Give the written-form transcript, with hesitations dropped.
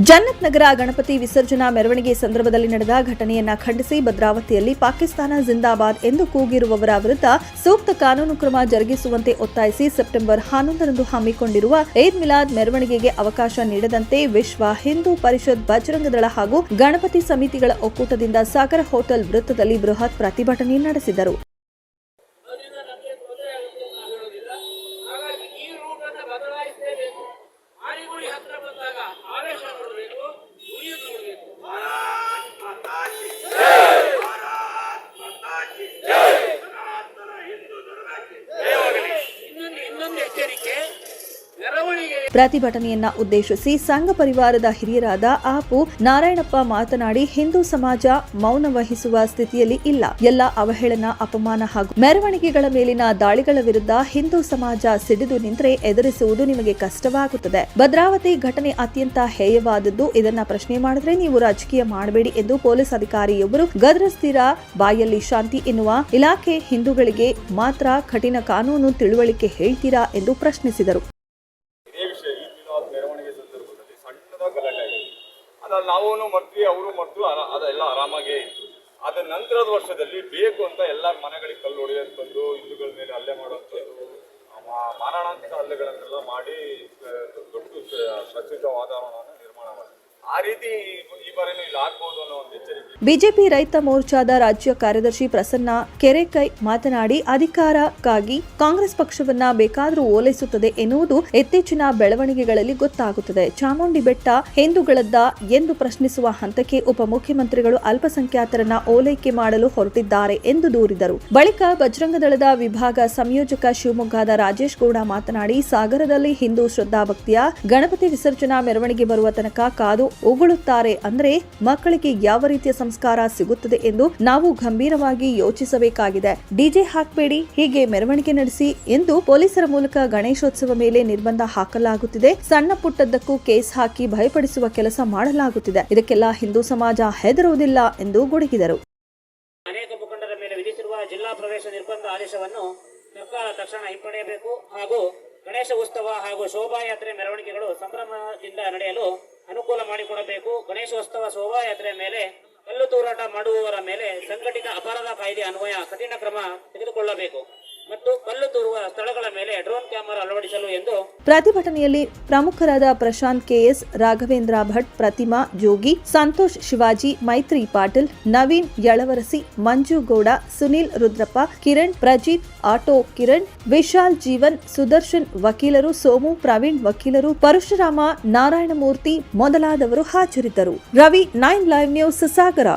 ಜನ್ನತ್ ನಗರ ಗಣಪತಿ ವಿಸರ್ಜನಾ ಮೆರವಣಿಗೆ ಸಂದರ್ಭದಲ್ಲಿ ನಡೆದ ಘಟನೆಯನ್ನ ಖಂಡಿಸಿ ಭದ್ರಾವತಿಯಲ್ಲಿ ಪಾಕಿಸ್ತಾನ ಜಿಂದಾಬಾದ್ ಎಂದು ಕೂಗಿರುವವರ ವಿರುದ್ಧ ಸೂಕ್ತ ಕಾನೂನು ಕ್ರಮ ಜರುಗಿಸುವಂತೆ ಒತ್ತಾಯಿಸಿ ಸೆಪ್ಟೆಂಬರ್ 11ರಂದು ಹಮ್ಮಿಕೊಂಡಿರುವ ಈದ್ ಮಿಲಾದ್ ಮೆರವಣಿಗೆಗೆ ಅವಕಾಶ ನೀಡದಂತೆ ವಿಶ್ವ ಹಿಂದೂ ಪರಿಷತ್ ಬಜರಂಗದಳ ಹಾಗೂ ಗಣಪತಿ ಸಮಿತಿಗಳ ಒಕ್ಕೂಟದಿಂದ ಸಾಗರ ಹೋಟೆಲ್ ವೃತ್ತದಲ್ಲಿ ಬೃಹತ್ ಪ್ರತಿಭಟನೆ ನಡೆಸಿದರು. ಪ್ರತಿಭಟನೆಯನ್ನ ಉದ್ದೇಶಿಸಿ ಸಂಘ ಪರಿವಾರದ ಹಿರಿಯರಾದ ಆಪು ನಾರಾಯಣಪ್ಪ ಮಾತನಾಡಿ, ಹಿಂದೂ ಸಮಾಜ ಮೌನ ವಹಿಸುವ ಸ್ಥಿತಿಯಲ್ಲಿ ಇಲ್ಲ. ಎಲ್ಲ ಅವಹೇಳನ, ಅಪಮಾನ ಹಾಗೂ ಮೆರವಣಿಗೆಗಳ ಮೇಲಿನ ದಾಳಿಗಳ ವಿರುದ್ಧ ಹಿಂದೂ ಸಮಾಜ ಸಿಡಿದು ನಿಂತರೆ ಎದುರಿಸುವುದು ನಿಮಗೆ ಕಷ್ಟವಾಗುತ್ತದೆ. ಭದ್ರಾವತಿ ಘಟನೆ ಅತ್ಯಂತ ಹೇಯವಾದದ್ದು. ಇದನ್ನ ಪ್ರಶ್ನೆ ಮಾಡಿದ್ರೆ ನೀವು ರಾಜಕೀಯ ಮಾಡಬೇಡಿ ಎಂದು ಪೊಲೀಸ್ ಅಧಿಕಾರಿಯೊಬ್ಬರು ಗದರಿಸ್ತೀರಾ? ಬಾಯಲ್ಲಿ ಶಾಂತಿ ಎನ್ನುವ ಇಲಾಖೆ ಹಿಂದೂಗಳಿಗೆ ಮಾತ್ರ ಕಠಿಣ ಕಾನೂನು ತಿಳುವಳಿಕೆ ಹೇಳ್ತೀರಾ ಎಂದು ಪ್ರಶ್ನಿಸಿದರು. ನಾವು ಮರ್ತೀವಿ, ಅವರು ಮರ್ತು ಅದೆಲ್ಲ ಆರಾಮಾಗೇ ಇತ್ತು. ಅದ ನಂತರದ ವರ್ಷದಲ್ಲಿ ಬೇಕು ಅಂತ ಎಲ್ಲರ ಮನೆಗಳಿಗೆ ಕಲ್ಲು ಹೊಡೆಯೋದು ಬಂದು ಹಿಂದೂಗಳ ಮೇಲೆ ಹಲ್ಲೆ ಮಾಡುವಂಥದ್ದು, ಮಾರಣಾಂತಿಕ ಹಲ್ಲೆಗಳನ್ನೆಲ್ಲ ಮಾಡಿ ದೊಡ್ಡ ಪ್ರಸಿದ್ಧ ವಾತಾವರಣವನ್ನು ನಿರ್ಮಾಣ ಮಾಡಿದೆ. ಆ ರೀತಿ ಈ ಬಾರಿನೂ ಇಲ್ಲಿ ಆಗ್ಬಹುದು ಅನ್ನೋ ಒಂದು ಎಚ್ಚರಿಕೆ. ಬಿಜೆಪಿ ರೈತ ಮೋರ್ಚಾದ ರಾಜ್ಯ ಕಾರ್ಯದರ್ಶಿ ಪ್ರಸನ್ನ ಕೆರೆಕೈ ಮಾತನಾಡಿ, ಅಧಿಕಾರಕ್ಕಾಗಿ ಕಾಂಗ್ರೆಸ್ ಪಕ್ಷವನ್ನ ಬೇಕಾದರೂ ಓಲೈಸುತ್ತದೆ ಎನ್ನುವುದು ಇತ್ತೀಚಿನ ಬೆಳವಣಿಗೆಗಳಲ್ಲಿ ಗೊತ್ತಾಗುತ್ತದೆ. ಚಾಮುಂಡಿ ಬೆಟ್ಟ ಹಿಂದೂಗಳದ್ದ ಎಂದು ಪ್ರಶ್ನಿಸುವ ಹಂತಕ್ಕೆ ಉಪಮುಖ್ಯಮಂತ್ರಿಗಳು ಅಲ್ಪಸಂಖ್ಯಾತರನ್ನ ಓಲೈಕೆ ಮಾಡಲು ಹೊರಟಿದ್ದಾರೆ ಎಂದು ದೂರಿದರು. ಬಳಿಕ ಬಜರಂಗದಳದ ವಿಭಾಗ ಸಂಯೋಜಕ ಶಿವಮೊಗ್ಗದ ರಾಜೇಶ್ ಗೌಡ ಮಾತನಾಡಿ, ಸಾಗರದಲ್ಲಿ ಹಿಂದೂ ಶ್ರದ್ಧಾಭಕ್ತಿಯ ಗಣಪತಿ ವಿಸರ್ಜನಾ ಮೆರವಣಿಗೆ ಬರುವ ತನಕ ಕಾದು ಉಗುಳುತ್ತಾರೆ. ಅಂದ್ರೆ ಮಕ್ಕಳಿಗೆ ಯಾವ ರೀತಿಯ ಸಂಸ್ಕಾರ ಸಿಗುತ್ತದೆ ಎಂದು ನಾವು ಗಂಭೀರವಾಗಿ ಯೋಚಿಸಬೇಕಾಗಿದೆ. ಡಿಜೆ ಹಾಕಬೇಡಿ, ಹೀಗೆ ಮೆರವಣಿಗೆ ನಡೆಸಿ ಎಂದು ಪೊಲೀಸರ ಮೂಲಕ ಗಣೇಶೋತ್ಸವ ಮೇಲೆ ನಿರ್ಬಂಧ ಹಾಕಲಾಗುತ್ತಿದೆ. ಸಣ್ಣ ಪುಟ್ಟದ್ದಕ್ಕೂ ಕೇಸ್ ಹಾಕಿ ಭಯಪಡಿಸುವ ಕೆಲಸ ಮಾಡಲಾಗುತ್ತಿದೆ. ಇದಕ್ಕೆಲ್ಲ ಹಿಂದೂ ಸಮಾಜ ಹೆದರುವುದಿಲ್ಲ ಎಂದು ಗುಡುಗಿದರು. ಅನೇಕ ಮುಖಂಡರ ಮೇಲೆ ವಿಧಿಸಿರುವ ಜಿಲ್ಲಾ ಪ್ರವೇಶ ನಿರ್ಬಂಧ ಆದೇಶವನ್ನು ಸರ್ಕಾರ ತಕ್ಷಣ ಹಿಂಪಡೆಯಬೇಕು ಹಾಗೂ ಗಣೇಶ ಉತ್ಸವ ಹಾಗೂ ಶೋಭಾಯಾತ್ರೆ ಮೆರವಣಿಗೆಗಳು ಸಂಭ್ರಮದಿಂದ ನಡೆಯಲು ಅನುಕೂಲ ಮಾಡಿಕೊಡಬೇಕು. ಗಣೇಶೋತ್ಸವ ಶೋಭಾಯಾತ್ರೆ ಮೇಲೆ ಕಲ್ಲು ತೂರಾಟ ಮಾಡುವವರ ಮೇಲೆ ಸಂಘಟಿತ ಅಪರಾಧ ಕಾಯ್ದೆ ಅನ್ವಯ ಕಠಿಣ ಕ್ರಮ ತೆಗೆದುಕೊಳ್ಳಬೇಕು ಮತ್ತು ಕಲ್ಲು ತೂರುವ ಸ್ಥಳಗಳ ಮೇಲೆ ಡ್ರೋನ್ ಕ್ಯಾಮೆರಾ ಅಳವಡಿಸಲು ಎಂದು ಪ್ರತಿಭಟನೆಯಲ್ಲಿ ಪ್ರಮುಖರಾದ ಪ್ರಶಾಂತ್ ಕೆಎಸ್, ರಾಘವೇಂದ್ರ ಭಟ್, ಪ್ರತಿಮಾ ಜೋಗಿ, ಸಂತೋಷ್ ಶಿವಾಜಿ, ಮೈತ್ರಿ ಪಾಟೀಲ್, ನವೀನ್ ಯಳವರಸಿ, ಮಂಜು ಗೌಡ, ಸುನೀಲ್ ರುದ್ರಪ್ಪ, ಕಿರಣ್ ಪ್ರಜಿತ್, ಆಟೋ ಕಿರಣ್, ವಿಶಾಲ್ ಜೀವನ್, ಸುದರ್ಶನ್ ವಕೀಲರು, ಸೋಮು ಪ್ರವೀಣ್ ವಕೀಲರು, ಪರಶುರಾಮ, ನಾರಾಯಣಮೂರ್ತಿ ಮೊದಲಾದವರು ಹಾಜರಿದ್ದರು. ರವಿ, 9 ಲೈವ್ ನ್ಯೂಸ್, ಸಾಗರ.